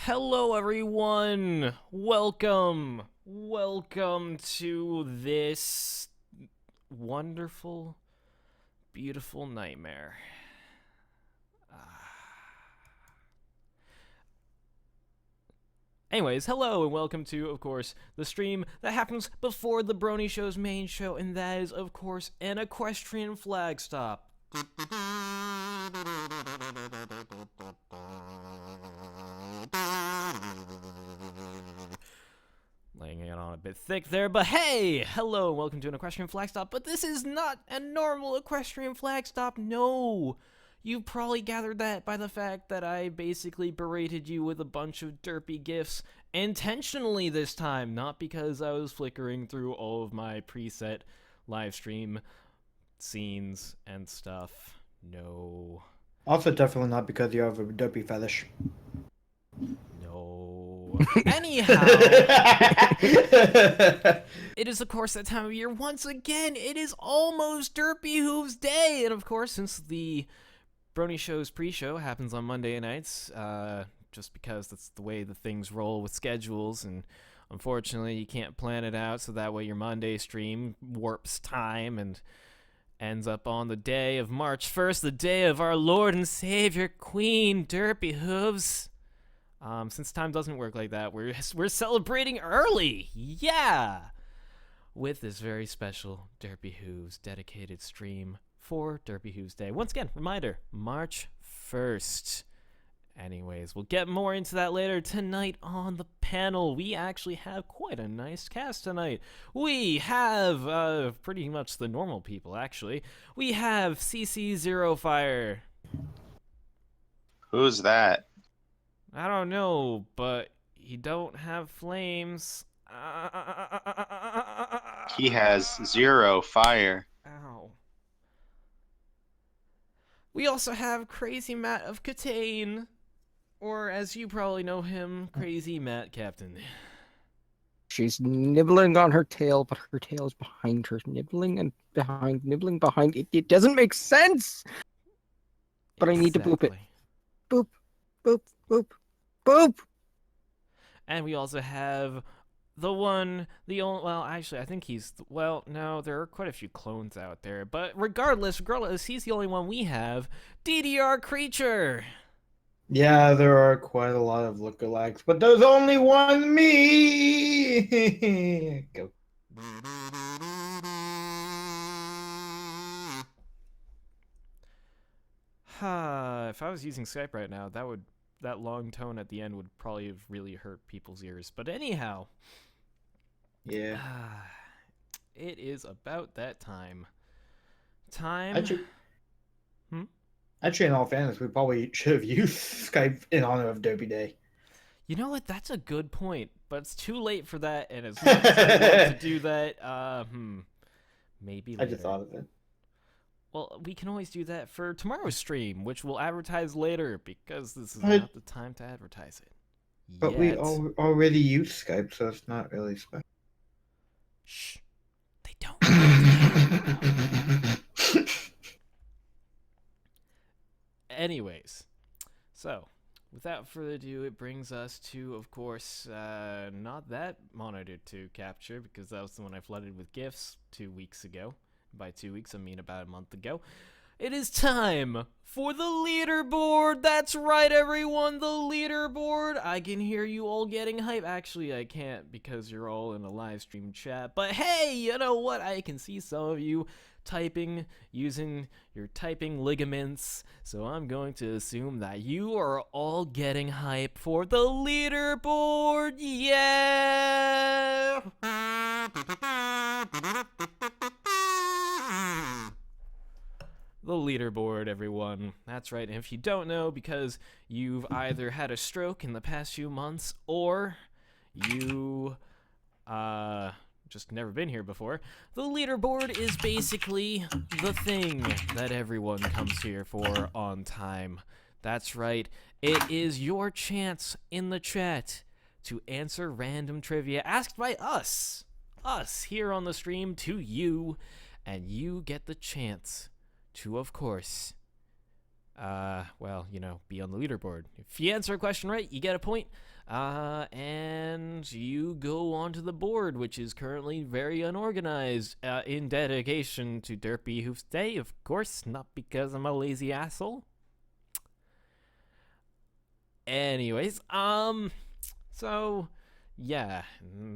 Hello, everyone. Welcome to this wonderful, beautiful nightmare. Anyways, hello and welcome to, of course, the stream that happens before the Brony Show's main show, and that is, of course, an equestrian flag stop. Laying it on a bit thick there, but hey! Hello and welcome to an equestrian flag stop, but this is not a normal equestrian flag stop, no! You've probably gathered that by the fact that I basically berated you with a bunch of derpy gifs intentionally this time, not because I was flickering through all of my preset live stream scenes and stuff. No. Also, definitely not because you have a dopey fetish. No. Anyhow, it is, of course, that time of year. Once again, it is almost Derpy Hooves Day. And, of course, since the Brony Show's pre-show happens on Monday nights, just because that's the way the things roll with schedules, and unfortunately you can't plan it out, so that way your Monday stream warps time and ends up on the day of March 1st, the day of our Lord and Savior, Queen Derpy Hooves. Since time doesn't work like that, we're celebrating early, yeah, with this very special Derpy Hooves dedicated stream for Derpy Hooves Day. Once again, reminder, March 1st. Anyways, we'll get more into that later. Tonight on the panel, we actually have quite a nice cast tonight. We have pretty much the normal people, actually. We have CC Zero Fire. Who's that? I don't know, but he don't have flames. He has 0 fire. Ow. We also have Crazy Matt of Catane, or as you probably know him, Crazy Matt Captain. She's nibbling on her tail, but her tail is behind her, nibbling behind. It doesn't make sense! But I need to boop it. Boop, boop, boop, boop! And we also have the one, the only, well, actually, I think he's, well, no, there are quite a few clones out there, but regardless, he's the only one we have, DDR Creature! Yeah, there are quite a lot of lookalikes, but there's only one me! Go. If I was using Skype right now, that long tone at the end would probably have really hurt people's ears. But anyhow, Yeah. it is about that time. Actually, in all fairness, we probably should have used Skype in honor of Dopey Day. You know what? That's a good point, but it's too late for that, and as much as I want to do that, maybe later. I just thought of it. Well, we can always do that for tomorrow's stream, which we'll advertise later, because this is not the time to advertise it. But we already use Skype, so it's not really special. Shh. They don't. Anyways, so without further ado, it brings us to, of course, not that monitor to capture, because that was the one I flooded with gifts 2 weeks ago. By 2 weeks, I mean about a month ago. It is time for the leaderboard. That's right, everyone, the leaderboard. I can hear you all getting hype. Actually, I can't because you're all in a live stream chat. But hey, you know what? I can see some of you typing using your typing ligaments. So I'm going to assume that you are all getting hype for the leaderboard. Yeah! The leaderboard, everyone. That's right. And if you don't know, because you've either had a stroke in the past few months or you just never been here before, the leaderboard is basically the thing that everyone comes here for on time. That's right. It is your chance in the chat to answer random trivia asked by us here on the stream to you, and you get the chance to, of course, well, you know, be on the leaderboard. If you answer a question right, you get a point. And you go onto the board, which is currently very unorganized, in dedication to Derpy Hoof's Day, of course, not because I'm a lazy asshole. Anyways, so yeah,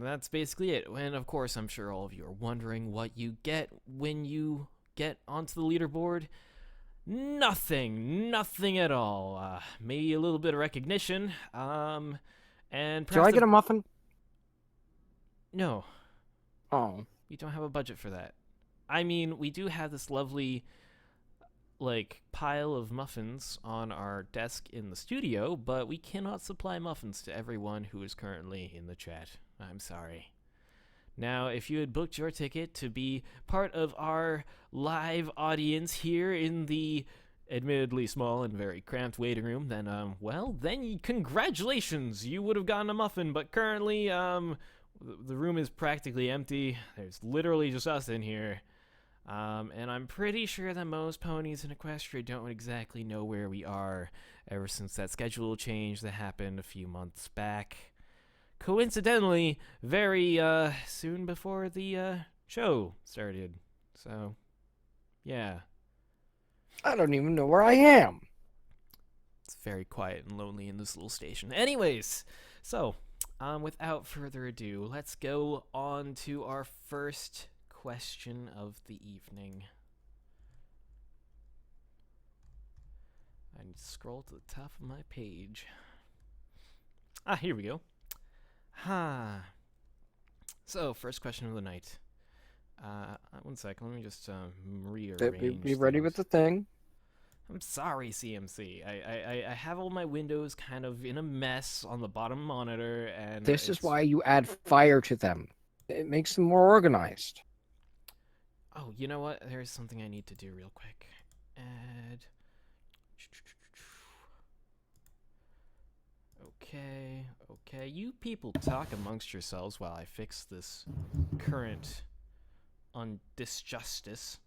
that's basically it. And of course, I'm sure all of you are wondering what you get when you get onto the leaderboard. Nothing at all. Maybe a little bit of recognition. And Do I get a muffin? No, Oh. we don't have a budget for that. I mean, we do have this lovely, like, pile of muffins on our desk in the studio, but we cannot supply muffins to everyone who is currently in the chat. I'm sorry. Now, if you had booked your ticket to be part of our live audience here in the admittedly small and very cramped waiting room, then, then congratulations! You would have gotten a muffin, but currently, the room is practically empty. There's literally just us in here. And I'm pretty sure that most ponies in Equestria don't exactly know where we are ever since that schedule change that happened a few months back. Coincidentally, very soon before the show started. So, yeah. I don't even know where I am. It's very quiet and lonely in this little station. Anyways, so, without further ado, let's go on to our first question of the evening. I need to scroll to the top of my page. Here we go. So, first question of the night. One second, let me just rearrange. Be ready with the thing. I'm sorry, CMC. I have all my windows kind of in a mess on the bottom monitor, and This is why you add fire to them. It makes them more organized. Oh, you know what? There's something I need to do real quick. Add. Okay. You people talk amongst yourselves while I fix this current undisjustice.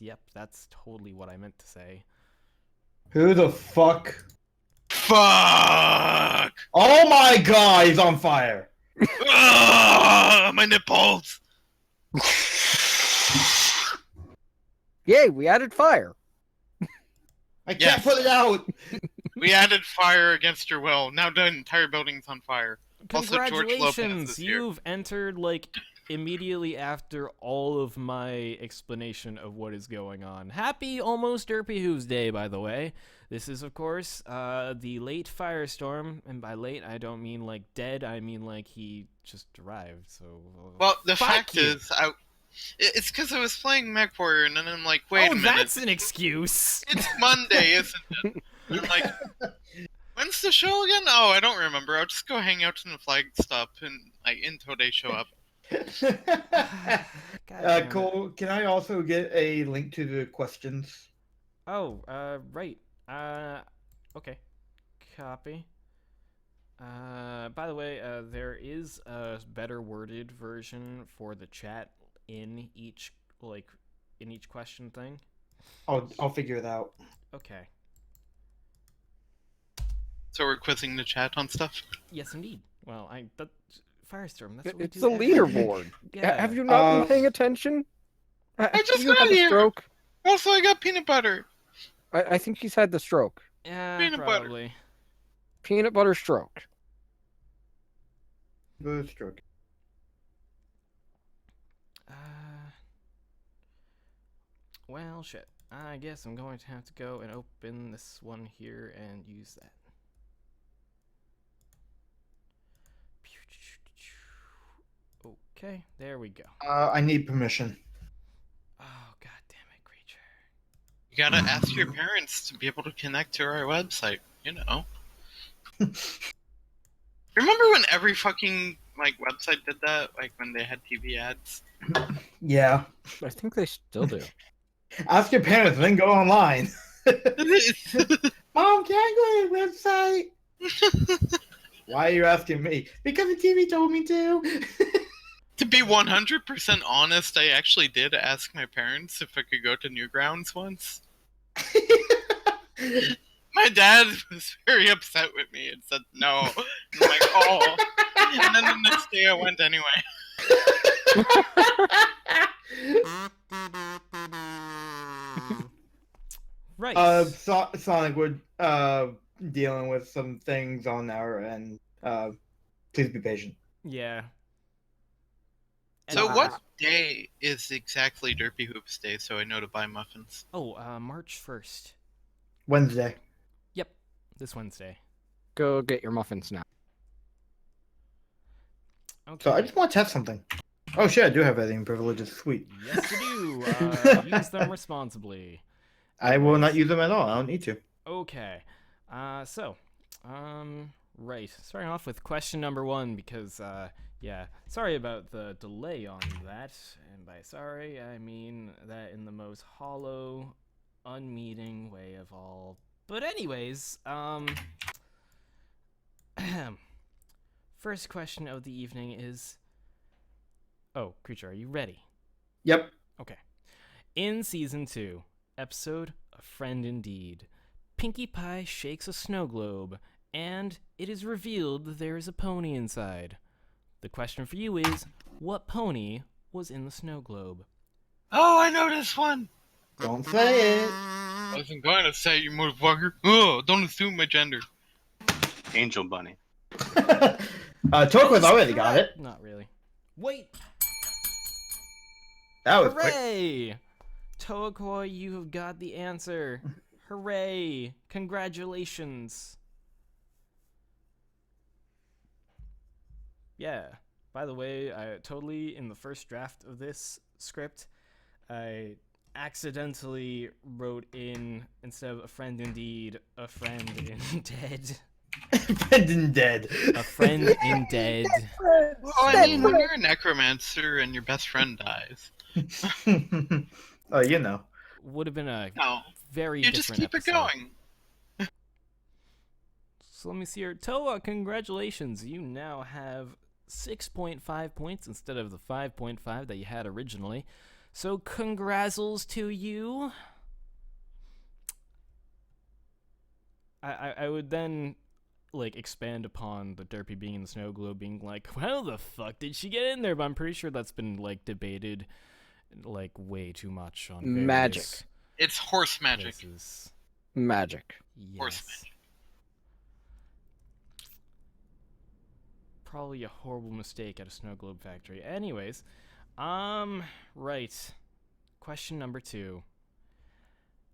Yep, that's totally what I meant to say. Who the fuck? Fuck! Oh my god, he's on fire! My nipples! Yay, we added fire. I can't Yes. put it out! We added fire against your will. Now the entire building's on fire. Also, George Lopez Congratulations! is here. You've entered, like, immediately after all of my explanation of what is going on. Happy almost Derpy Hooves Day, by the way. This is, of course, the late firestorm, and by late, I don't mean, like, dead, I mean, like, he just arrived, so... Well, the fuck fact you. is, it's because I was playing MechWarrior, and then I'm like, wait a minute. that's an excuse! It's Monday, isn't it? And I'm like, when's the show again? Oh, I don't remember. I'll just go hang out in the flag stop, and until they show up. God damn it. Cole, can I also get a link to the questions? Oh, right. Okay. Copy. By the way, there is a better worded version for the chat in each question thing. I'll figure it out. Okay. So we're quizzing the chat on stuff? Yes, indeed. Well, Firestorm, that's what we It's do the every- leaderboard. Yeah. Have you not been paying attention? just Have you got had the here. stroke? Also, I got peanut butter. I think he's had the stroke. Yeah, Peanut butter. probably. Peanut butter stroke. The stroke. Well, shit. I guess I'm going to have to go and open this one here and use that. Okay, there we go. I need permission. Oh, god damn it, creature. You gotta ask your parents to be able to connect to our website, you know. Remember when every fucking website did that? Like when they had TV ads? Yeah. I think they still do. Ask your parents, then go online. Mom, can I go to the website? Why are you asking me? Because the TV told me to. To be 100% honest, I actually did ask my parents if I could go to Newgrounds once. My dad was very upset with me and said no. And I'm like, oh. And then the next day I went anyway. Right. Sonic, we're dealing with some things on our end. Please be patient. Yeah. So And- what day is exactly Derpy Hoops Day so I know to buy muffins? Oh, March 1st. Wednesday. Yep, this Wednesday. Go get your muffins now. Okay. So I just want to test something. Oh shit, I do have editing privileges. Sweet. Yes, you do. Use them responsibly. I will not use them at all. I don't need to. Okay. Right. Starting off with question number 1 because, yeah, sorry about the delay on that. And by sorry, I mean that in the most hollow, unmeaning way of all. But anyways, first question of the evening is... Oh, Creature, are you ready? Yep. Okay. In Season 2, episode A Friend Indeed, Pinkie Pie shakes a snow globe, and it is revealed that there is a pony inside. The question for you is, what pony was in the snow globe? Oh, I know this one. Don't say it. I wasn't going to say, you motherfucker. Oh, don't assume my gender. Angel Bunny. Torqua's already got it. Not really. Wait! That was quick. Hooray! Toakoi, you have got the answer. Hooray! Congratulations. Yeah. By the way, I totally, in the first draft of this script, I accidentally wrote in, instead of a friend indeed, a friend in dead. Friend and dead. A friend in dead. Well, I mean, when you're a necromancer and your best friend dies, Oh, you know. Would have been a no, very you different just keep episode. it going. So let me see here. Toa, congratulations. You now have 6.5 points instead of the 5.5 that you had originally. So congrazzles to you. I would then like expand upon the Derpy being in the snow globe being like, how the fuck did she get in there? But I'm pretty sure that's been like debated like way too much on various Magic. It's horse magic. places. Magic. Horse Yes. magic. Probably a horrible mistake at a snow globe factory. Anyways, right. Question number 2.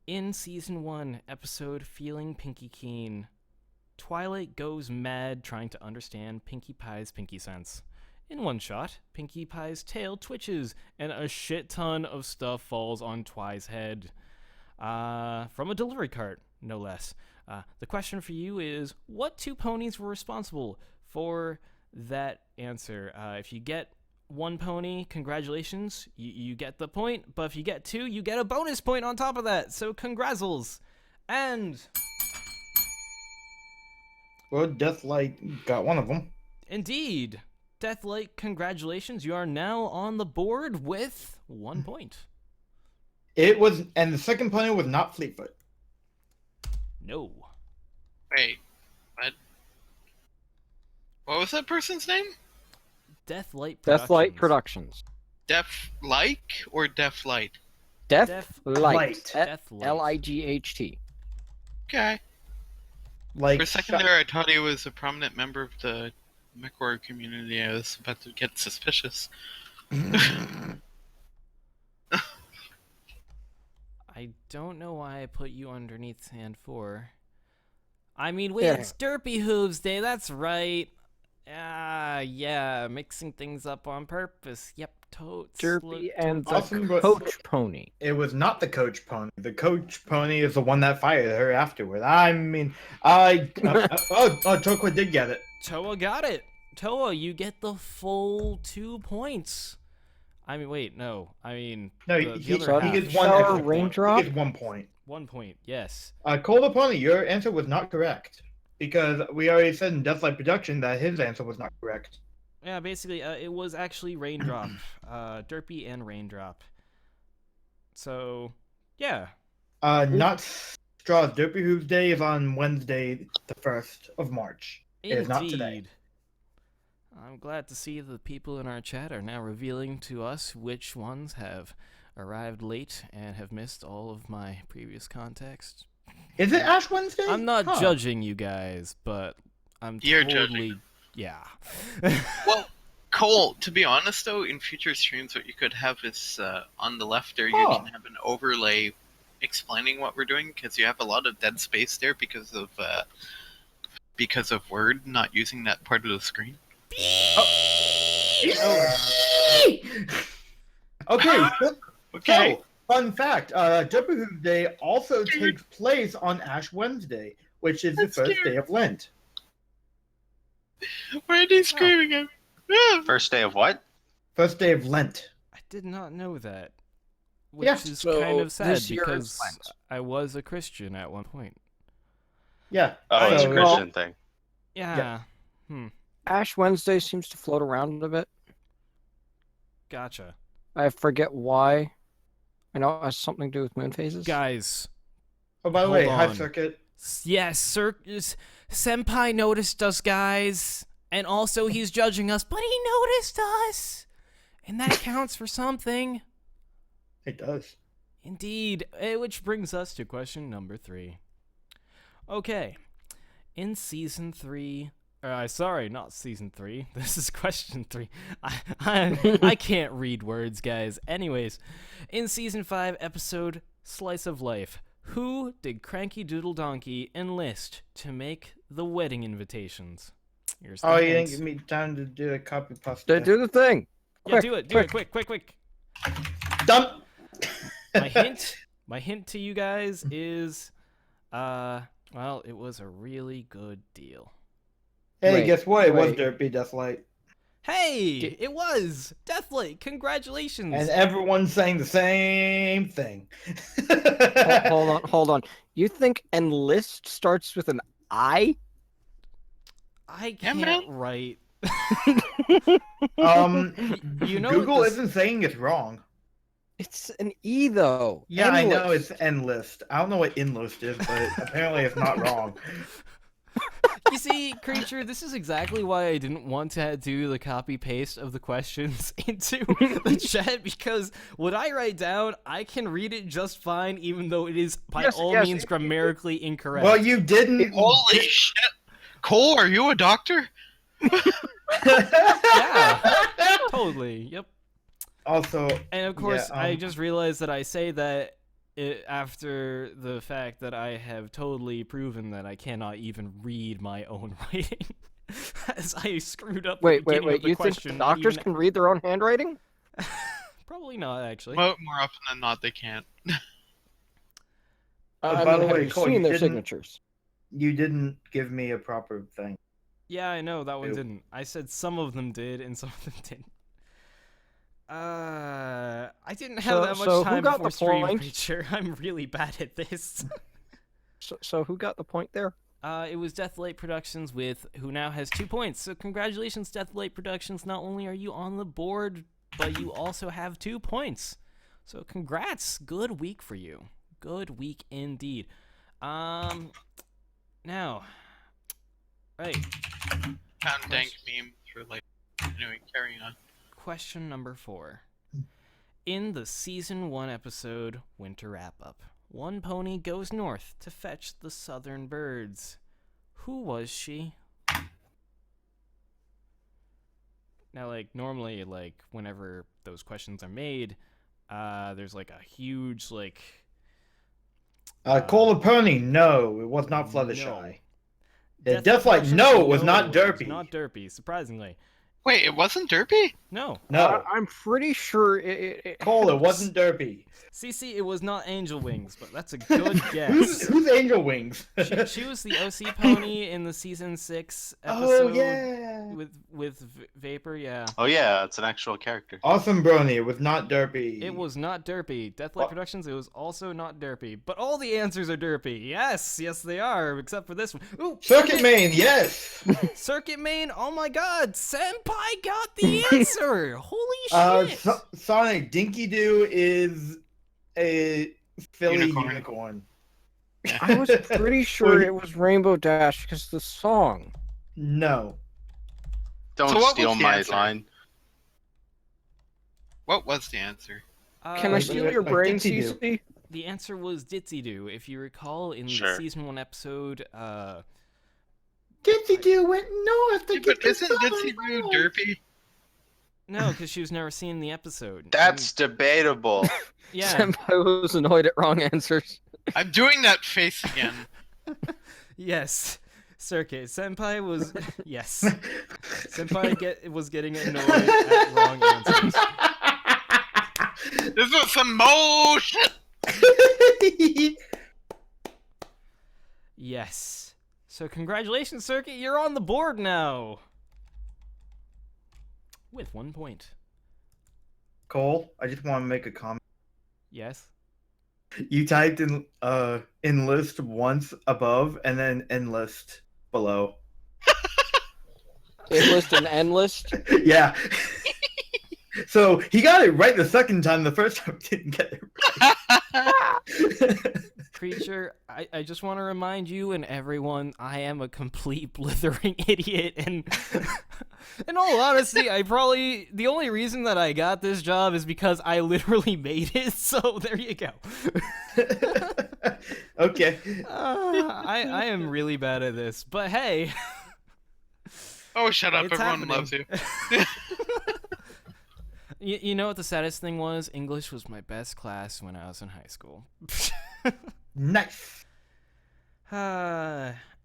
In Season 1, episode Feeling Pinkie Keen, Twilight goes mad trying to understand Pinkie Pie's pinky sense. In one shot, Pinkie Pie's tail twitches, and a shit ton of stuff falls on Twi's head. From a delivery cart, no less. The question for you is, what 2 ponies were responsible for that answer? If you get 1 pony, congratulations, you get the point, but if you get 2, you get a bonus point on top of that, so congrazzles. And Well, Deathlight got one of them. indeed, Deathlight, congratulations, you are now on the board with 1 point. It was, and the second pony was not Fleetfoot. No. Wait, what? What was that person's name? Deathlight Deathlight Productions. Productions. Deaf like or deaf light? Death Death Light. Deathlight. Light. Okay. Like For a second there, I thought he was a prominent member of the MechWarrior community. I was about to get suspicious. I don't know why I put you underneath Stand 4. I mean, wait, Yeah. it's Derpy Hooves Day, that's right. Yeah, mixing things up on purpose. Yep, totes. Derpy and the Awesome, but- coach pony. It was not the coach pony. The coach pony is the one that fired her afterward. I mean, Torqua did get it. Toa got it. Toa, you get the full 2 points. I mean, wait, no. I mean, No, the he other half. gets 1 Shower extra point. raindrop? He gets 1 point. 1 point, yes. Cold Pony, your answer was not correct. Because we already said in Deathlight Production that his answer was not correct. Yeah, basically, it was actually Raindrop. Derpy and Raindrop. So, yeah. Not Straws, Derpy Hooves Day is on Wednesday, the 1st of March. It is not today. Indeed. I'm glad to see the people in our chat are now revealing to us which ones have arrived late and have missed all of my previous context. Is it Ash Wednesday? I'm not Huh. judging you guys, but I'm You're totally... judging. Yeah. Well, Cole, to be honest though, in future streams, what you could have is on the left there, you Oh. can have an overlay explaining what we're doing, because you have a lot of dead space there because of Word not using that part of the screen. Okay, Okay. so, fun fact, Derpy Hooves Day also takes place on Ash Wednesday, which is the That's first scary. day of Lent. Why are they screaming at me? Ah. First day of what? First day of Lent. I did not know that. Which Yeah. is So, kind of sad this year is because Lent. I was a Christian at one point. Yeah. Oh, it's a so- Christian thing. Yeah. Ash Wednesday seems to float around a bit. Gotcha. I forget why. I know it has something to do with moon phases. Guys. Oh, by the Hold way, High on. Circuit. Yes, Senpai noticed us, guys. And also he's judging us, but he noticed us. And that counts for something. It does. Indeed. Which brings us to question number 3. Okay. In season 3... sorry, not season 3. This is question 3. I can't read words, guys. Anyways, in season 5, episode Slice of Life, who did Cranky Doodle Donkey enlist to make the wedding invitations? Here's the Oh, you didn't hints. give me time to do a copy Do the thing. Yeah, Quick, do it, quick. Dump. My hint to you guys is, well, it was a really good deal. Hey, Wait, guess what? It was wait. Derpy Deathlight. Hey, it was Deathlight. Congratulations. And everyone's saying the same thing. Hold on. You think enlist starts with an I? I Yeah, can't man. write. You know Google what this- isn't saying it's wrong. It's an E though. Yeah, I know Enlist. it's Enlist. I don't know what Enlist is, but apparently it's not wrong. You see, Creature, this is exactly why I didn't want to do the copy paste of the questions into the chat, because what I write down, I can read it just fine, even though it is by Yes, all yes, means grammatically incorrect. Well, you didn't. Holy shit! Cole, are you a doctor? Yeah. Totally, yep. Also, And of course, Yeah, I just realized that I say that after the fact that I have totally proven that I cannot even read my own writing, as I screwed up. Wait. the beginning of the You think question, not doctors even- can read their own handwriting? Probably not, actually. More often than not, they can't. By I the mean, have way, you Cole, seen you their didn't- signatures? you didn't give me a proper thing. Yeah, I know that one Ew. didn't. I said some of them did, and some of them didn't. I didn't have So- that much so who time got before the stream, point? Creature. I'm really bad at this. So who got the point there? It was Deathlight Productions who now has 2 points. So congratulations, Deathlight Productions. Not only are you on the board, but you also have 2 points. So congrats. Good week for you. Good week indeed. Now, right. Found dank meme for like. Anyway, carrying on. Question number 4. In the season 1 episode Winter Wrap Up, one pony goes north to fetch the southern birds. Who was she? Now, like, normally, like, whenever those questions are made, there's like a huge, like... Cole the Pony, no, it was not Fluttershy. No. Yeah, Deathlight, no, it was not No, it was Derpy. not Derpy, surprisingly. Wait, it wasn't Derpy? No. No, I'm pretty sure it Cole, it wasn't Derpy. CC, it was not Angel Wings, but that's a good guess. Who's Angel Wings? She was the OC pony in the season 6 Oh episode yeah. with Vapor, yeah. Oh yeah, it's an actual character. Awesome Brony, it was not Derpy. It was not Derpy. Deathlight What? Productions, it was also not Derpy. But all the answers are Derpy. Yes, they are, except for this one. Ooh, Circuit Main, yes. Circuit Main, oh my god, Senpai got the answer! Holy shit! Sonic Dinky Doo is a Philly Unicorn. unicorn. I was pretty sure it was Rainbow Dash because the song. No. Don't So what steal was the my answer? line. What was the answer? Can I Like- steal like- your like brain, Dixie do. Cece? The answer was Ditsy Doo. If you recall in the Sure. season 1 episode, Ditsy Doo went north to Yeah, get but the isn't southern Ditsy Doo roll. derpy? no, because she was never seen in the episode. That's debatable. yeah, Senpai was annoyed at wrong answers. I'm doing that face again. yes. Circuit. Senpai was yes. Senpai was getting annoyed at wrong answers. This was some motion. Yes. So congratulations, Circuit. You're on the board now. With 1 point. Cole, I just want to make a comment. Yes. You typed in enlist once above and then enlist below. Enlist and endlist. Yeah. So he got it right the second time. The first time he didn't get it right. Creature, I just want to remind you and everyone, I am a complete blithering idiot, and in all honesty, the only reason that I got this job is because I literally made it, so there you go. Okay. I am really bad at this, but hey. Oh, shut up. It's Everyone happening. loves you. You know what the saddest thing was? English was my best class when I was in high school. Nice.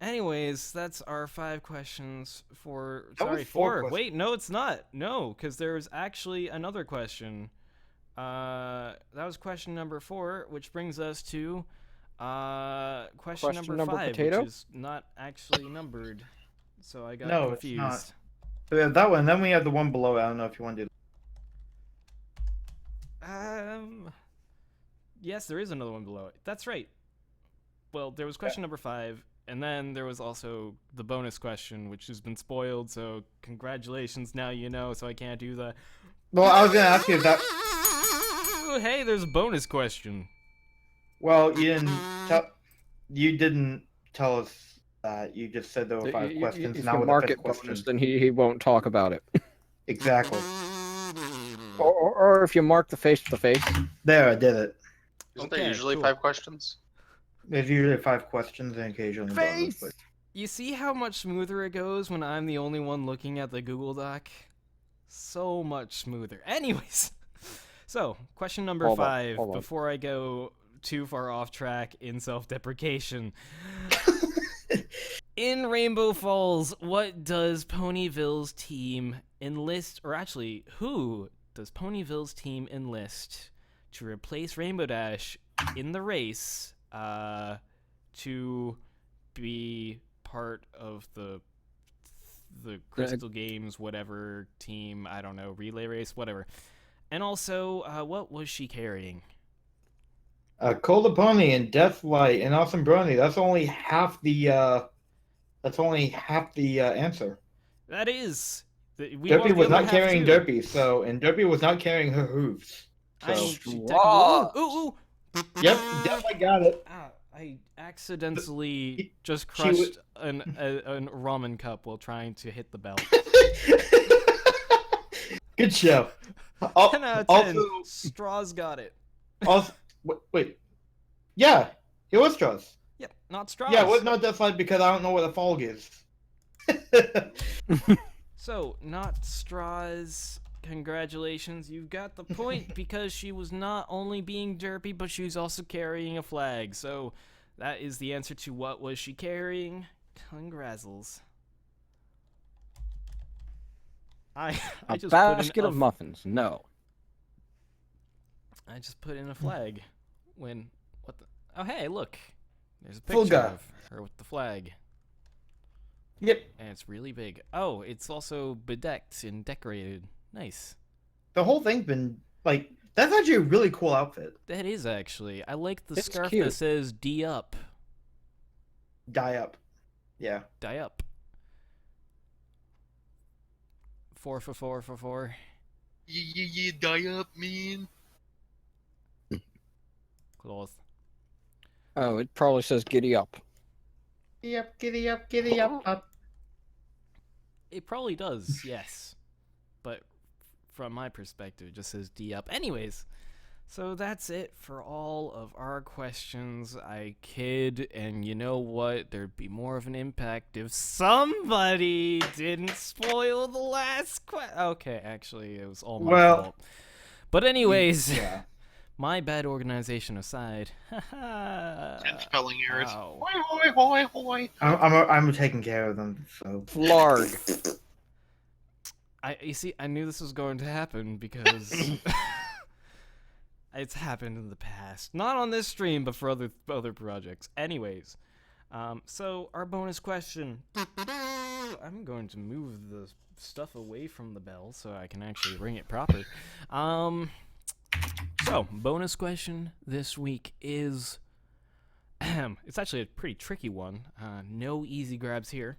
Anyways, that's our 5 questions for. That was Sorry, 4 4. questions. Wait, no, it's not. No, because there's actually another question. That was question number 4, which brings us to question number 5, potato? which is not actually numbered. So I got No, it's confused. not. So we have that one. Then we have the one below. I don't know if you want to do. Yes, there is another one below it. That's right. Well, there was question number 5, and then there was also the bonus question, which has been spoiled. So congratulations, now you know. So I can't do the. Well, I was gonna ask you if that. Hey, there's a bonus question. Well, you didn't tell us that. You just said there were 5 questions. If Now you with mark the 5th it bonus, question. then he won't talk about it. Exactly. Or if you mark the face to the face. There, I did it. Isn't Okay, there usually cool. 5 questions? There's usually 5 questions and occasionally bonus. Face! But... You see how much smoother it goes when I'm the only one looking at the Google Doc? So much smoother. Anyways, so question number Hold on, 5, hold on. before I go too far off track in self-deprecation. In Rainbow Falls, what does Ponyville's team enlist, or actually, who does Ponyville's team enlist to replace Rainbow Dash in the race to be part of the Crystal Games, whatever team, I don't know, relay race, whatever. And also, what was she carrying? Cole the Pony and Deathlight and Awesome Brony. That's only half the. That's only half the answer. That is. We Derpy want the was other not half, carrying too. Derpy, and Derpy was not carrying her hooves. I So, mean, she Straws. technically- ooh. yep, Deathlight got it. I accidentally just she wa- crushed a ramen cup while trying to hit the bell. Good show. 10 out of 10. Also, Straws got it. also, wait. Yeah, it was Straws. Yep, not straws. Yeah, it was not Deathlight because I don't know what a fog is. So, not straws. Congratulations, you got the point because she was not only being derpy, but she was also carrying a flag. So, that is the answer to what was she carrying. Congrazzles. I A just basket put in of muffins. No. I just put in a flag when what the oh hey look, there's a Full picture guy. of her with the flag Yep. and it's really big. Oh, it's also bedecked and decorated. Nice. The whole thing's been like that's actually a really cool outfit. That is actually. I like the It's scarf cute. that says D up. Die up. Yeah. Die up. 4 for 4 for 4. Die up, man. Cloth. Oh, it probably says giddy up. Giddy up, giddy up, up. It probably does, yes. But from my perspective, it just says D up. Anyways, so that's it for all of our questions. I kid, and you know what? There'd be more of an impact if somebody didn't spoil the last Okay, actually, it was all my fault. But anyways, Yeah. my bad organization aside. And spelling errors. Ow. Hoi, hoi, hoi, hoi. I'm taking care of them. So. Flarg. You see, I knew this was going to happen because it's happened in the past. Not on this stream, but for other projects. Anyways, so our bonus question. I'm going to move the stuff away from the bell so I can actually ring it proper. So, bonus question this week is... it's actually a pretty tricky one. No easy grabs here.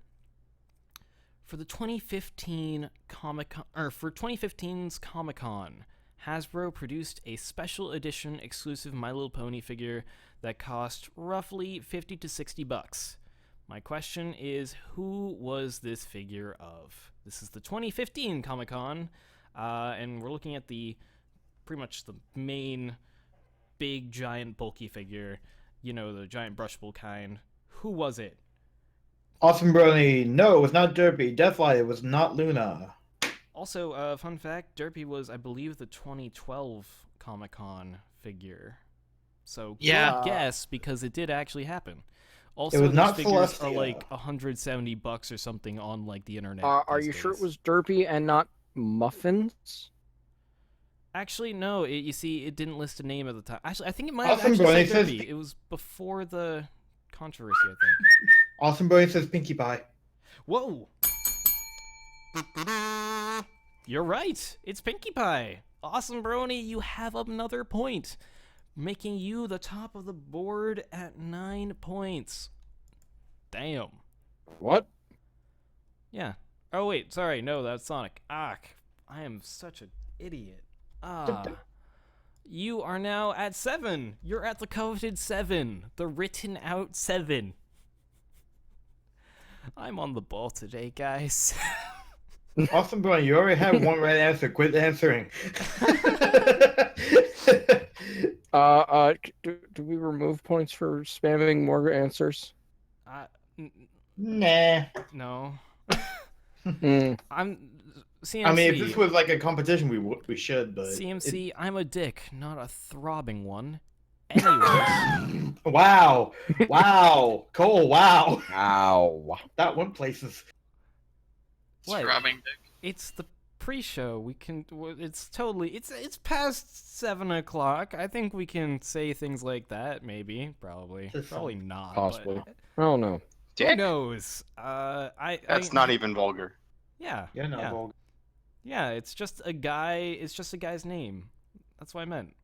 For the 2015 for 2015's Comic-Con, Hasbro produced a special edition exclusive My Little Pony figure that cost roughly $50 to $60. My question is, who was this figure of? This is the 2015 Comic-Con, and we're looking at pretty much the main big, giant, bulky figure. You know, the giant brushable kind. Who was it? Awesome Brony. No, it was not Derpy. Deathlight. It was not Luna. Also, fun fact, Derpy was, I believe, the 2012 Comic-Con figure. So, Yeah. good guess, because it did actually happen. Also, was those not figures Celestia. are like $170 or something on like the internet. Are these you sure it days. was Derpy and not Muffins? Actually, no. You see, it didn't list a name at the time. Actually, I think it might Awesome have actually Brony said says- Derpy. It was before the controversy, I think. Awesome Brony says Pinkie Pie. Whoa! You're right. It's Pinkie Pie. Awesome, Brony. You have another point, making you the top of the board at 9 points. Damn. What? Yeah. Oh wait, sorry. No, that's Sonic. I am such an idiot. You are now at 7. You're at the coveted 7. The written out 7. I'm on the ball today, guys. Awesome Brony, you already have one right answer. Quit answering. Do we remove points for spamming more answers? Nah. No. Mm. I'm CMC. I mean, if this was like a competition, we should, but CMC, I'm a dick, not a throbbing one. Anyways, Wow, Cole, wow, Ow. that went places. What? Throbbing dick. it's the pre-show. We can. It's totally. It's past 7 o'clock. I think we can say things like that. Maybe, probably, Just probably not. Possibly. But I don't know. who Dick? knows? That's not even vulgar. Yeah. Yeah, no, yeah. vulgar. Yeah, it's just a guy. It's just a guy's name. That's what I meant.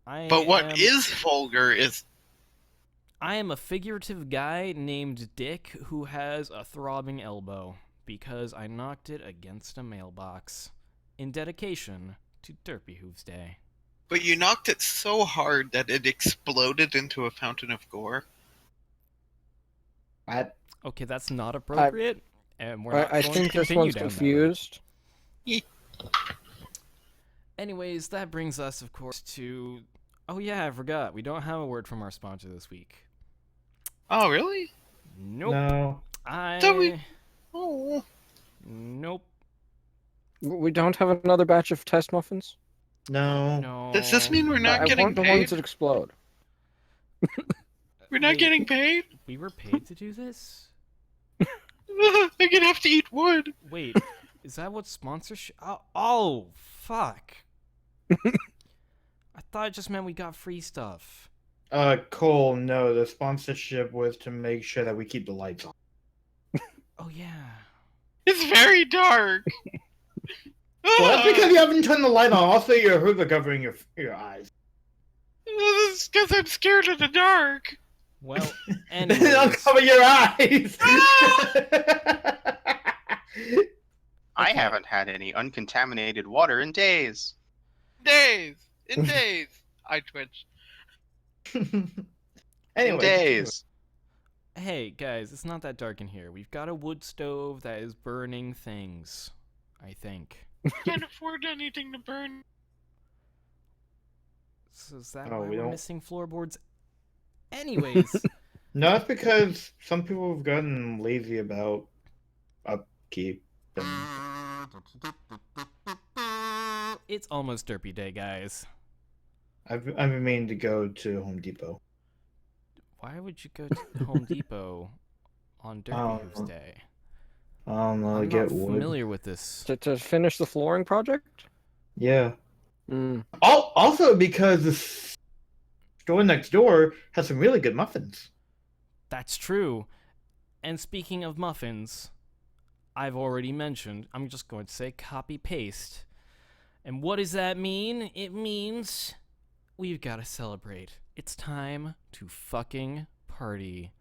But what is vulgar is I am a figurative guy named Dick who has a throbbing elbow because I knocked it against a mailbox in dedication to Derpy Hooves Day. But you knocked it so hard that it exploded into a fountain of gore. Okay, that's not appropriate, and we're not I going think to this continue one's down that road. confused. Anyways, that brings us, of course, to... Oh yeah, I forgot. We don't have a word from our sponsor this week. Oh, really? Nope. No. Don't we- Oh. Nope. We don't have another batch of test muffins? No. No. Does this mean we're not I getting want the paid? ones that explode. We're not Wait. getting paid? We were paid to do this? I'm gonna have to eat wood. Wait, is that what sponsorship... Oh, fuck. I thought it just meant we got free stuff. Cole, no, the sponsorship was to make sure that we keep the lights on. Oh, yeah. It's very dark. Well, that's because you haven't turned the light on. Also, your hoods are covering your eyes. It's because I'm scared of the dark. Well, Don't anyways. cover your eyes! I Okay. haven't had any uncontaminated water in days. Days. In days. I twitch. Anyway, days. Hey, guys, it's not that dark in here. We've got a wood stove that is burning things, I think. Can't afford anything to burn. So is that Oh, why we we're don't- missing floorboards? Anyways, No, it's because some people have gotten lazy about upkeep. it's almost Derpy Day, guys. I've been meaning to go to Home Depot. Why would you go to Home Depot on Derpy Hooves know. Day? I don't know. I'm to get not wood. familiar with this. To finish the flooring project? Yeah. Mm. Also because the store next door has some really good muffins. That's true. And speaking of muffins, I've already mentioned, I'm just going to say copy paste. And what does that mean? It means we've got to celebrate. It's time to fucking party.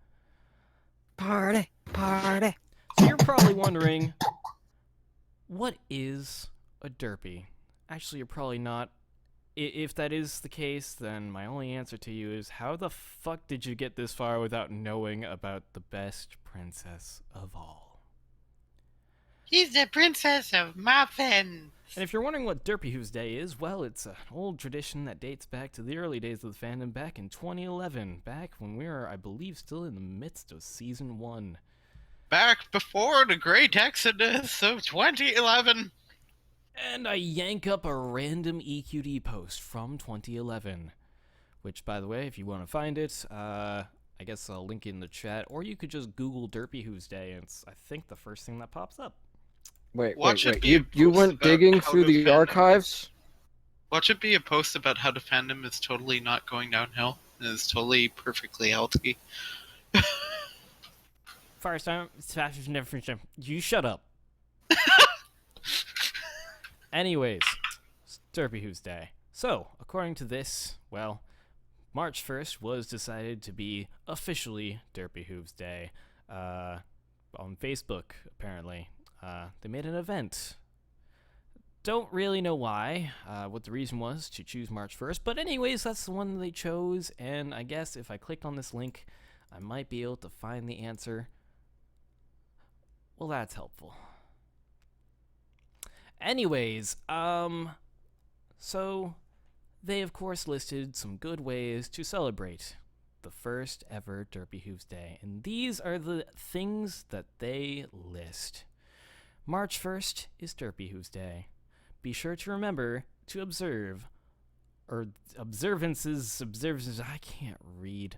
Party, party. So you're probably wondering, what is a derpy? Actually, you're probably not. If that is the case, then my only answer to you is, how the fuck did you get this far without knowing about the best princess of all? He's the princess of muffins. And if you're wondering what Derpy Hooves Day is, well, it's an old tradition that dates back to the early days of the fandom back in 2011, back when we were, I believe, still in the midst of Season 1. Back before the Great Exodus of 2011. And I yank up a random EQD post from 2011, which, by the way, if you want to find it, I guess I'll link it in the chat, or you could just Google Derpy Hooves Day, and it's, I think, the first thing that pops up. Wait, Watch it wait. be You a post went about digging how through to the fandom. archives? Watch it be a post about how the fandom is totally not going downhill and is totally perfectly healthy. First time, you shut up. Anyways, it's Derpy Hooves Day. So, according to this, well, March 1st was decided to be officially Derpy Hooves Day. On Facebook, apparently. They made an event. Don't really know why, what the reason was to choose March 1st, but anyways, that's the one they chose, and I guess if I click on this link, I might be able to find the answer. Well, that's helpful. Anyways, so they of course listed some good ways to celebrate the first ever Derpy Hooves Day, and these are the things that they list. March 1st is Derpy Hooves Day. Be sure to remember to observe, or observances, I can't read.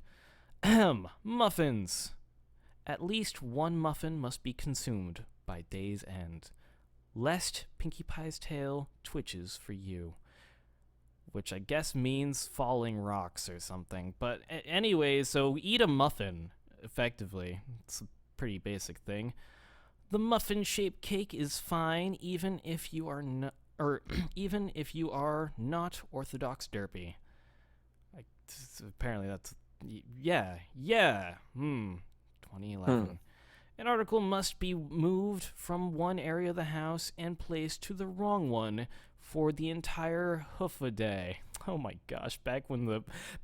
Muffins. At least one muffin must be consumed by day's end, lest Pinkie Pie's tail twitches for you. Which I guess means falling rocks or something. But anyway, so eat a muffin, effectively. It's a pretty basic thing. The muffin-shaped cake is fine, even if you are even if you are not Orthodox Derpy. Apparently that's 2011. An article must be moved from one area of the house and placed to the wrong one for the entire hoofa day. Oh my gosh,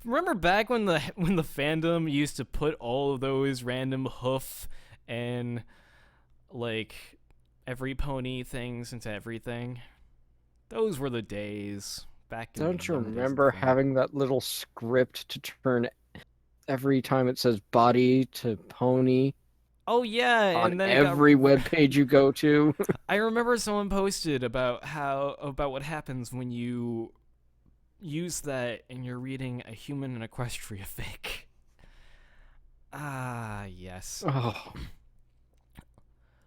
remember back when the fandom used to put all of those random hoof and like every pony things into everything? Those were the days back in Don't the you young days of remember the fandom. having that little script to turn every time it says body to pony Oh yeah, on and then every web page you go to? I remember someone posted about what happens when you use that and you're reading a Human and Equestria fic. Ah, yes. Oh,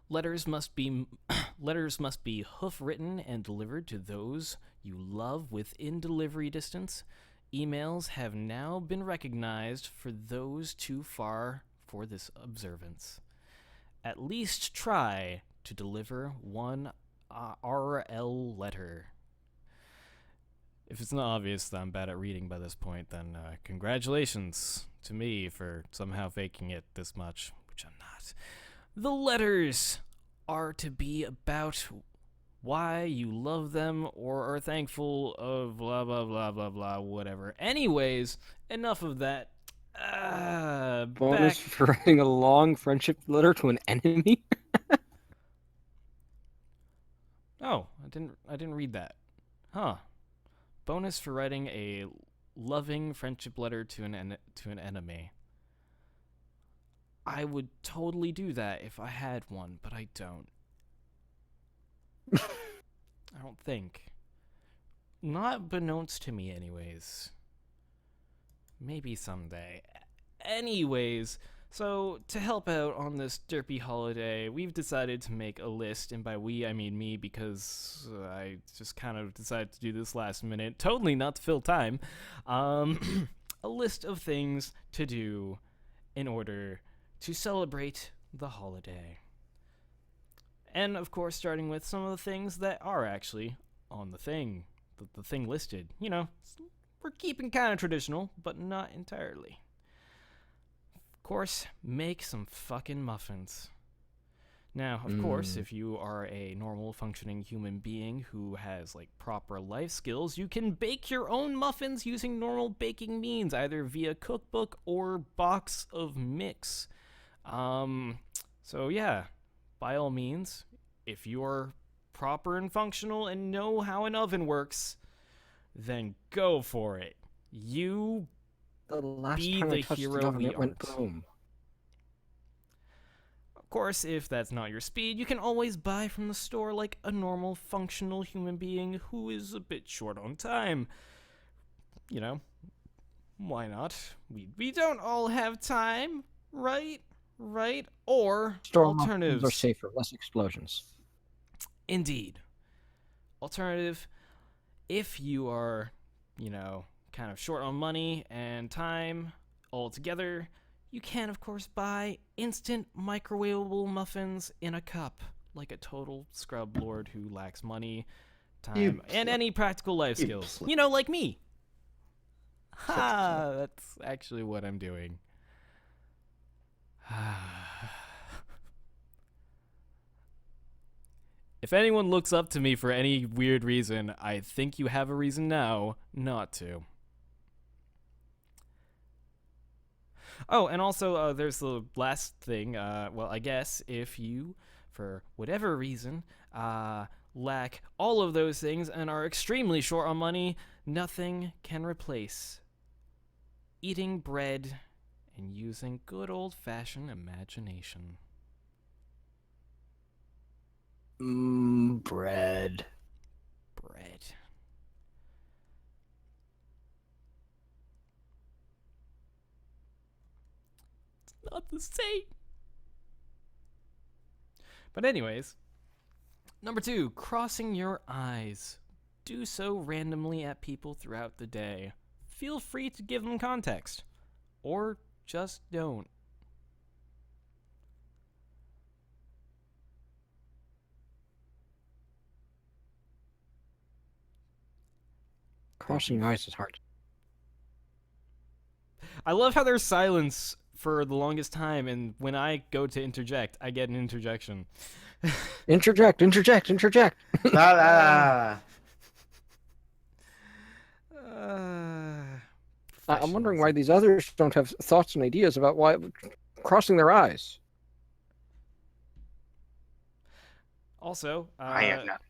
Letters must be hoof written and delivered to those you love within delivery distance. Emails have now been recognized for those too far for this observance. At least try to deliver one RL letter. If it's not obvious that I'm bad at reading by this point, then congratulations to me for somehow faking it this much, which I'm not. The letters are to be about why you love them or are thankful of blah blah blah blah blah whatever. Anyways, enough of that. bonus back. for writing a long friendship letter to an enemy. Oh, I didn't read that. Huh. Bonus for writing a loving friendship letter to an enemy. I would totally do that if I had one, but I don't. I don't think. Not beknownst to me, anyways. Maybe someday. Anyways, so to help out on this derpy holiday, we've decided to make a list, and by we I mean me because I just kind of decided to do this last minute, totally not to fill time. A list of things to do in order to celebrate the holiday. And of course, starting with some of the things that are actually on the thing, the thing listed. You know, we're keeping kind of traditional, but not entirely. Of course, make some fucking muffins. Now, of course, if you are a normal functioning human being who has like proper life skills, you can bake your own muffins using normal baking means, either via cookbook or box of mix. So yeah, by all means, if you're proper and functional and know how an oven works, then go for it. You The last be time the I touched hero the oven, we it went aren't. boom. Of course, if that's not your speed, you can always buy from the store like a normal, functional human being who is a bit short on time. You know, why not? We don't all have time, right? Right? Or Store muffins alternatives. are safer, less explosions. Indeed. Alternative, if you are, you know, kind of short on money and time altogether, you can, of course, buy instant microwavable muffins in a cup, like a total scrub lord who lacks money, time, and any practical life skills. You know, like me. Ha! That's actually what I'm doing. If anyone looks up to me for any weird reason, I think you have a reason now not to. Oh, and also, there's the last thing. Well, I guess if you, for whatever reason, lack all of those things and are extremely short on money, nothing can replace eating bread and using good old-fashioned imagination. Bread. Bread. It's not the same. But anyways, number 2, crossing your eyes. Do so randomly at people throughout the day. Feel free to give them context. Or just don't. Crossing your eyes is hard. I love how there's silence for the longest time, and when I go to interject, I get an interjection. Interject. Ah, I'm wondering why these others don't have thoughts and ideas about why crossing their eyes. Also, I have nothing.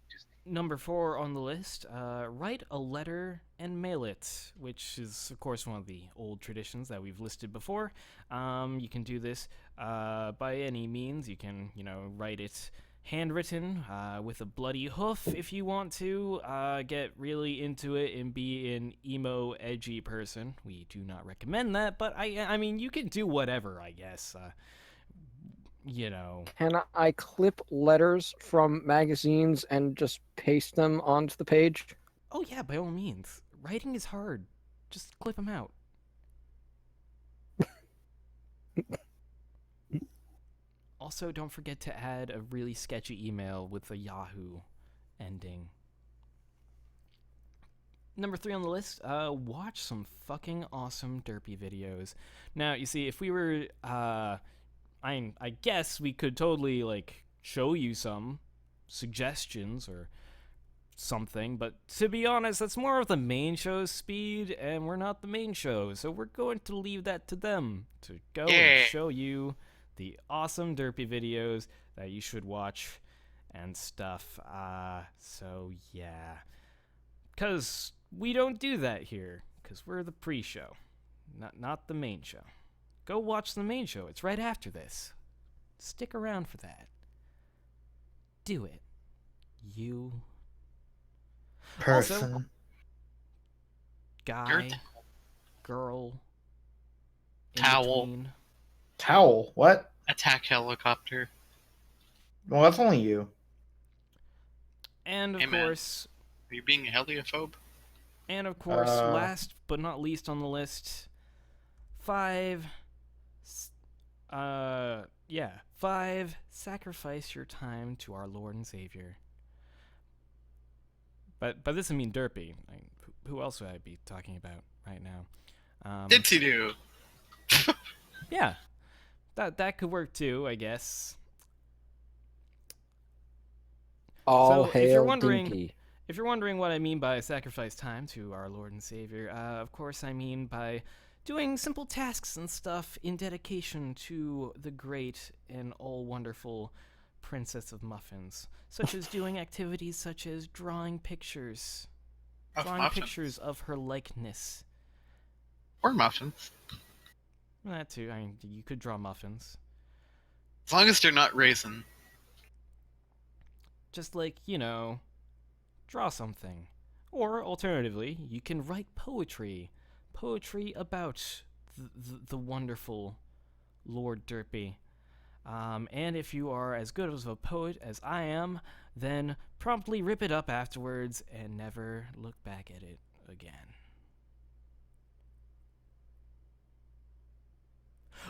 number 4 on the list, write a letter and mail it, which is, of course, one of the old traditions that we've listed before. You can do this by any means. You can, write it handwritten with a bloody hoof if you want to get really into it and be an emo, edgy person. We do not recommend that, but I mean, you can do whatever, I guess. Can I clip letters from magazines and just paste them onto the page? Oh yeah, by all means. Writing is hard. Just clip them out. Also, don't forget to add a really sketchy email with a Yahoo ending. Number 3 on the list, watch some fucking awesome derpy videos. Now, you see, if we were, I guess we could totally, show you some suggestions or something, but to be honest, that's more of the main show's speed, and we're not the main show, so we're going to leave that to them to go and show you the awesome derpy videos that you should watch and stuff. So yeah, because we don't do that here, because we're the pre-show, not the main show. Go watch the main show. It's right after this. Stick around for that. Do it. You Person. Also, guy, girl, in Towel. between. Towel. What? Attack helicopter. Well, that's only you. And of Hey, man. course, Are you being a heliophobe? last but not least on the list, 5 sacrifice your time to our Lord and Savior. But this doesn't mean derpy. Who else would I be talking about right now? Ditsy do. Yeah, that could work too, I guess. All So, hail if you're wondering- DP. If you're wondering what I mean by sacrifice time to our Lord and Savior, of course I mean by doing simple tasks and stuff in dedication to the great and all-wonderful Princess of Muffins, such as doing activities such as drawing pictures, Of drawing muffins. pictures of her likeness. Or muffins. That too, I mean, you could draw muffins. As long as they're not raisin. Just like, draw something. Or, alternatively, you can write poetry. Poetry about the wonderful Lord Derpy. And if you are as good of a poet as I am, then promptly rip it up afterwards and never look back at it again.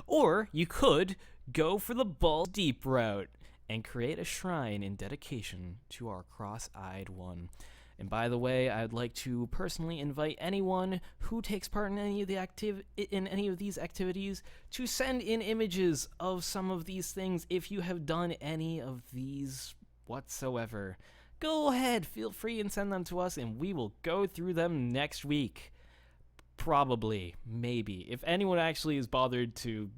Or you could go for the balls deep route and create a shrine in dedication to our cross-eyed one. And by the way, I'd like to personally invite anyone who takes part in any of these activities to send in images of some of these things if you have done any of these whatsoever. Go ahead, feel free and send them to us, and we will go through them next week. Probably, maybe. If anyone actually is bothered to,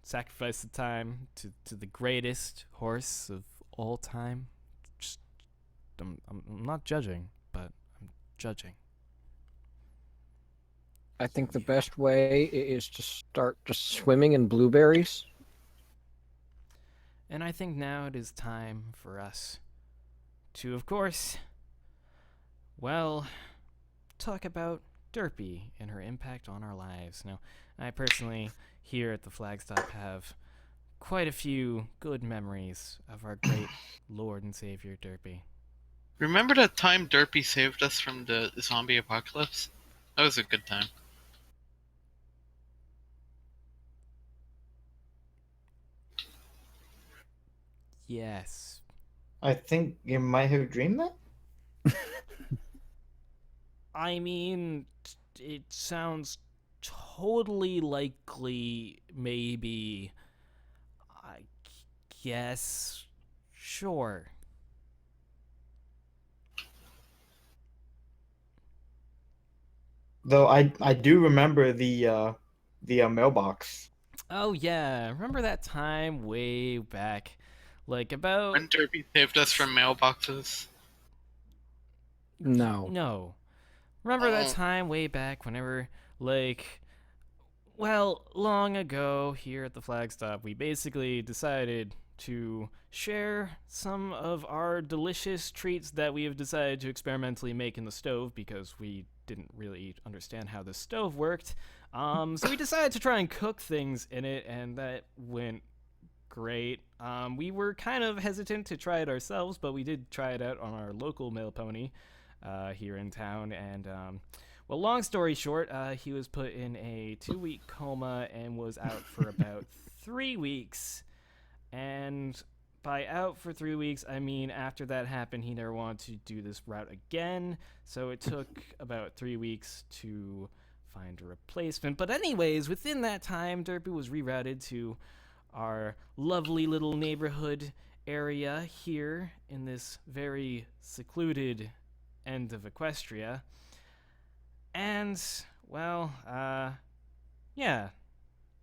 sacrifice the time to the greatest horse of all time. Just, I'm not judging, but I'm judging. I think the best way is to start just swimming in blueberries. And I think now it is time for us to, of course, talk about Derpy and her impact on our lives. Now, I personally, here at the Flagstop, have quite a few good memories of our great Lord and Savior Derpy. Remember that time Derpy saved us from the zombie apocalypse? That was a good time. Yes. I think you might have dreamed that. I mean, it sounds totally likely, maybe. I guess. Sure. Though I do remember the mailbox. Oh, yeah. Remember that time way back? Like, about. When Derpy saved us from mailboxes. No. No. Remember that time way back whenever, long ago here at the Flagstop, we basically decided to share some of our delicious treats that we have decided to experimentally make in the stove because we didn't really understand how the stove worked. So we decided to try and cook things in it, and that went great. We were kind of hesitant to try it ourselves, but we did try it out on our local mail pony here in town, and long story short, he was put in a 2-week coma and was out for about 3 weeks. And by out for 3 weeks, I mean after that happened, he never wanted to do this route again, so it took about 3 weeks to find a replacement. But anyways, within that time, Derpy was rerouted to our lovely little neighborhood, area here in this very secluded end of Equestria. And, well, yeah.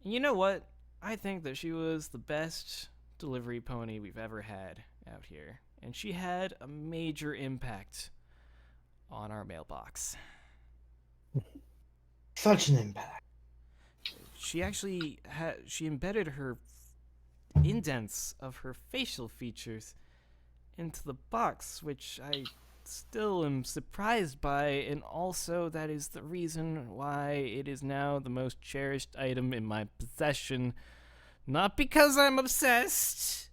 You know what? I think that she was the best delivery pony we've ever had out here. And she had a major impact on our mailbox. Such an impact. She actually she embedded her indents of her facial features into the box, which I still am surprised by, and also that is the reason why it is now the most cherished item in my possession. Not because I'm obsessed.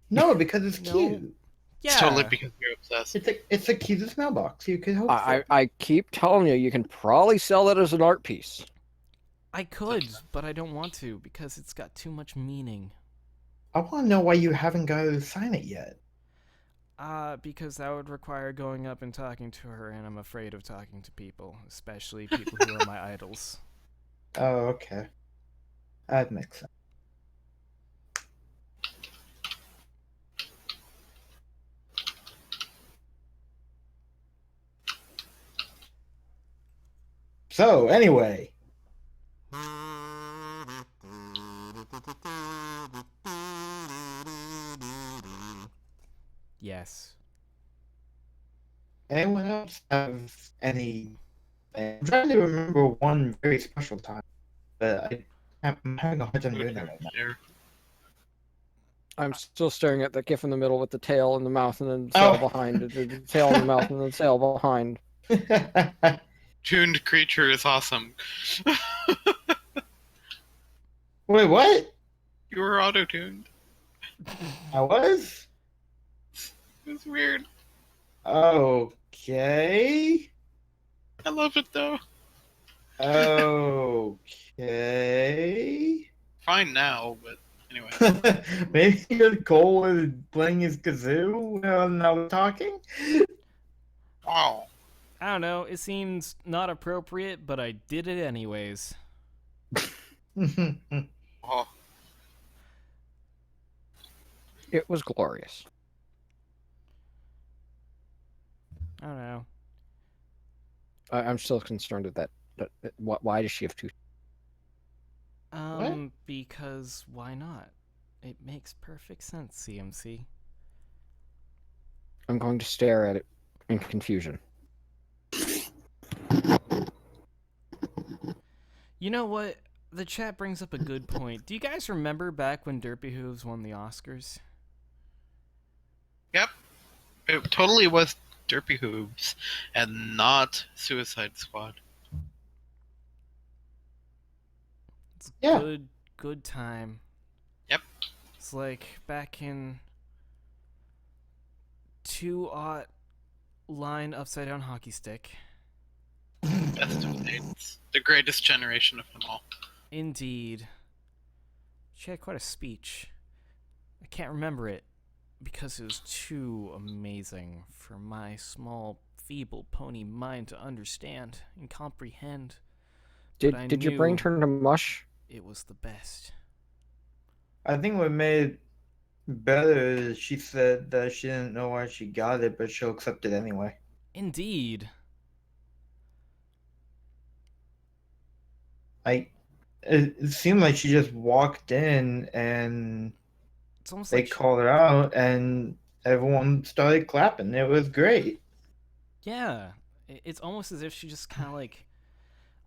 No, because it's No. cute. Yeah. It's totally because you're obsessed. It's the cutest mailbox you could hope for. I keep telling you can probably sell it as an art piece. I could, but I don't want to because it's got too much meaning. I want to know why you haven't got to sign it yet. Because that would require going up and talking to her, and I'm afraid of talking to people, especially people who are my idols. Oh, okay. That makes sense. So, anyway. Yes. Anyone else have any? I'm trying to remember one very special time, but I'm having a hard time doing that right now. Here. I'm still staring at the gif in the middle with the tail in the mouth and then sail behind. The tail in the mouth and then sail behind. Tuned creature is awesome. Wait, what? You were auto-tuned. I was? It was weird. Okay. I love it though. Okay. Fine now, but anyway. Maybe your goal is playing his kazoo while now talking? Wow. I don't know, it seems not appropriate, but I did it anyways. Oh, It was glorious. I don't know. I'm still concerned with that. Why does she have two? Because why not? It makes perfect sense, CMC. I'm going to stare at it in confusion. You know what? The chat brings up a good point. Do you guys remember back when Derpy Hooves won the Oscars? yep. It totally was Derpy Hooves and not Suicide Squad. It's Yeah. good time. Yep. It's like back in 2-aught line upside down hockey stick. Best of dates. The greatest generation of them all. Indeed. She had quite a speech. I can't remember it because it was too amazing for my small, feeble pony mind to understand and comprehend. I Did your brain knew turn to mush? it was the best? I think what made it better is she said that she didn't know why she got it, but she'll accept it anyway. Indeed. It seemed like she just walked in and It's almost they like called her out and everyone started clapping. It was great. yeah. It's almost as if she just kind of like.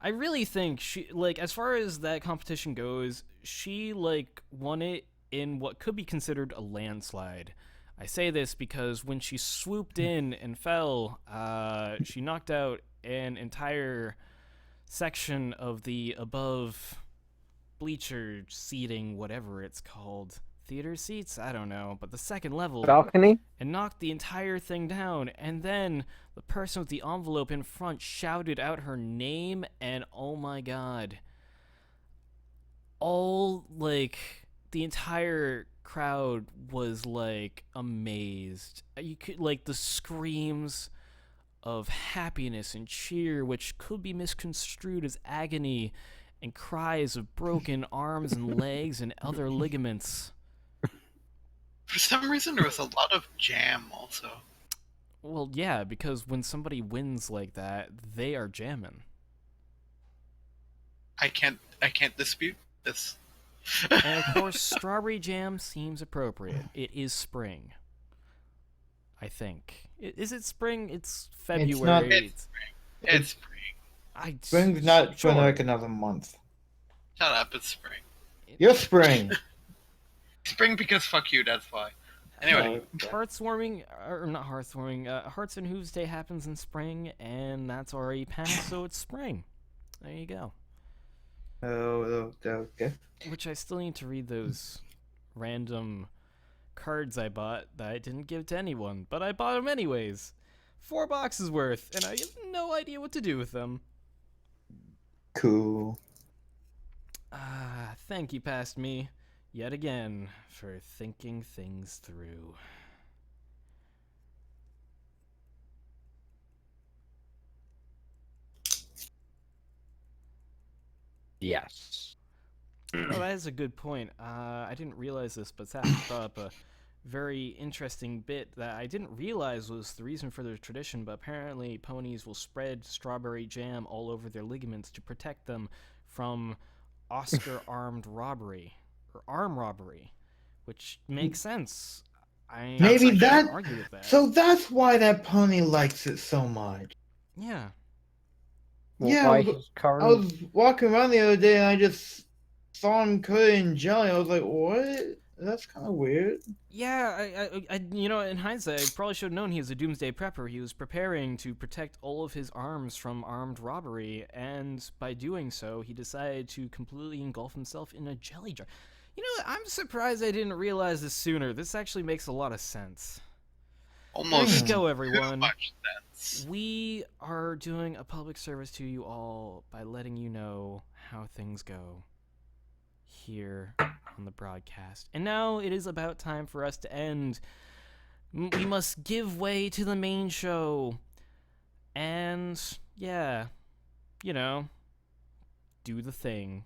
I really think she, like, as far as that competition goes, she, like, won it in what could be considered a landslide. I say this because when she swooped in and fell, she knocked out an entire section of the above bleacher seating, whatever it's called. Theater seats? I don't know. But the second level. Balcony? And knocked the entire thing down. And then the person with the envelope in front shouted out her name, and oh my god. All, like, the entire crowd was, like, amazed. You could, like, the screams of happiness and cheer, which could be misconstrued as agony, and cries of broken arms and legs and other ligaments. For some reason, there was a lot of jam also. Well, yeah, because when somebody wins like that, they are jamming. I can't dispute this. And of course, strawberry jam seems appropriate. It is spring. I think. Is it spring? It's February. It's It's spring. Spring's not sure. for like another month. Shut up, it's spring. You're spring. Spring because fuck you, that's why. Anyway. Heartswarming, or not heartswarming, Hearts and Hooves Day happens in spring, and that's already passed, so it's spring. There you go. Oh, okay. Which I still need to read those random cards I bought that I didn't give to anyone, but I bought them anyways. 4 boxes worth, and I have no idea what to do with them. Cool. Thank you, past me, yet again, for thinking things through. Yes. Oh, that is a good point. I didn't realize this, but Seth brought up a very interesting bit that I didn't realize was the reason for their tradition, but apparently ponies will spread strawberry jam all over their ligaments to protect them from Oscar-armed robbery, or arm robbery, which makes sense. Maybe I that. can't argue with that. So that's why that pony likes it so much. Yeah. Well, Yeah, why I his car? was walking around the other day and I just saw him covered in jelly. I was like, what? That's kind of weird. Yeah, you know, in hindsight, I probably should have known he was a doomsday prepper. He was preparing to protect all of his arms from armed robbery, and by doing so, he decided to completely engulf himself in a jelly jar. You know, I'm surprised I didn't realize this sooner. This actually makes a lot of sense. Almost There you go, too everyone. much sense. We are doing a public service to you all by letting you know how things go here on the broadcast. And now it is about time for us to end. We must give way to the main show. And, yeah, you know, do the thing,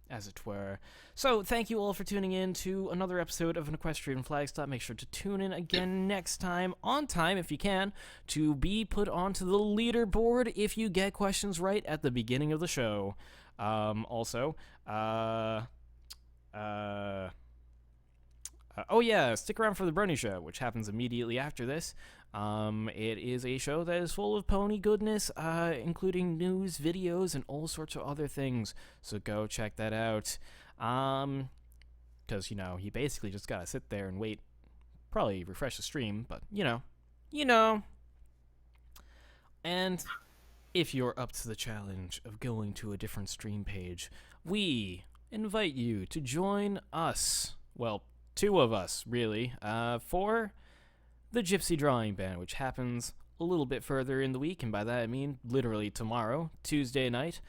as it were. So, thank you all for tuning in to another episode of An Equestrian Flag Stop. Make sure to tune in again next time, on time if you can, to be put onto the leaderboard if you get questions right at the beginning of the show. Oh yeah, stick around for the Brony Show, which happens immediately after this. It is a show that is full of pony goodness, including news, videos, and all sorts of other things. So go check that out. Because, you know, you basically just gotta sit there and wait. Probably refresh the stream, but, you know. And if you're up to the challenge of going to a different stream page, we invite you to join us. Well, 2 of us, really, for the Gypsy Drawing Band, which happens a little bit further in the week, and by that I mean literally tomorrow, Tuesday night,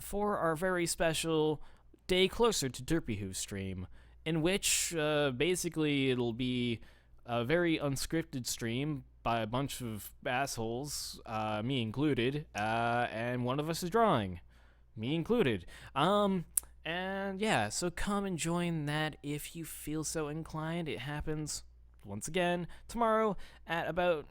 for our very special Day Closer to Derpy Hooves stream, in which basically it'll be a very unscripted stream by a bunch of assholes, me included, and one of us is drawing, me included. And yeah, so come and join that if you feel so inclined. It happens, once again, tomorrow at about,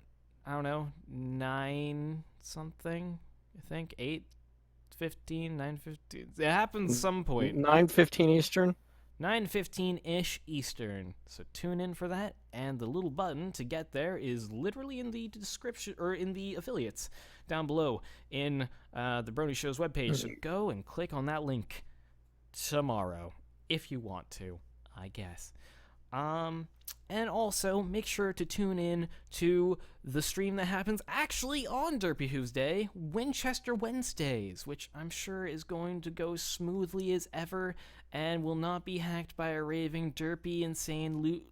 I don't know, 9 something, I think, 8:15, 9:15. It happens some point. 9:15 Eastern? 9:15-ish Eastern. So tune in for that, and the little button to get there is literally in the description, or in the affiliates down below in the Brony Show's webpage. So go and click on that link tomorrow, if you want to, I guess. And also, make sure to tune in to the stream that happens actually on Derpy Hooves Day, Winchester Wednesdays, which I'm sure is going to go smoothly as ever and will not be hacked by a raving, derpy, insane,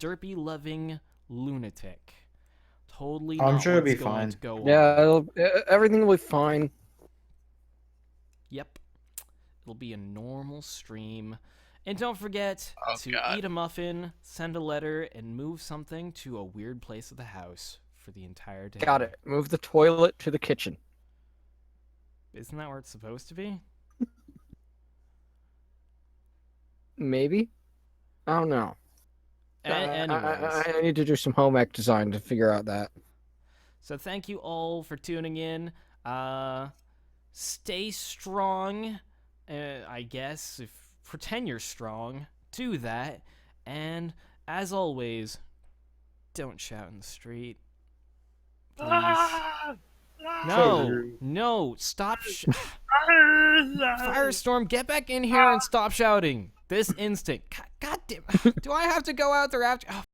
derpy-loving lunatic. Totally I'm not sure it'll what's be going fine. to go on. Yeah, everything will be fine. Yep. It'll be a normal stream. And don't forget to God. eat a muffin, send a letter, and move something to a weird place of the house for the entire day. Got it. Move the toilet to the kitchen. Isn't that where it's supposed to be? Maybe? I don't know. Anyways. I need to do some home ec design to figure out that. So thank you all for tuning in. Stay strong. I guess pretend you're strong. Do that. And as always, don't shout in the street. Please. No, stop. Firestorm, get back in here and stop shouting this instant. God damn. Do I have to go out there after? Oh,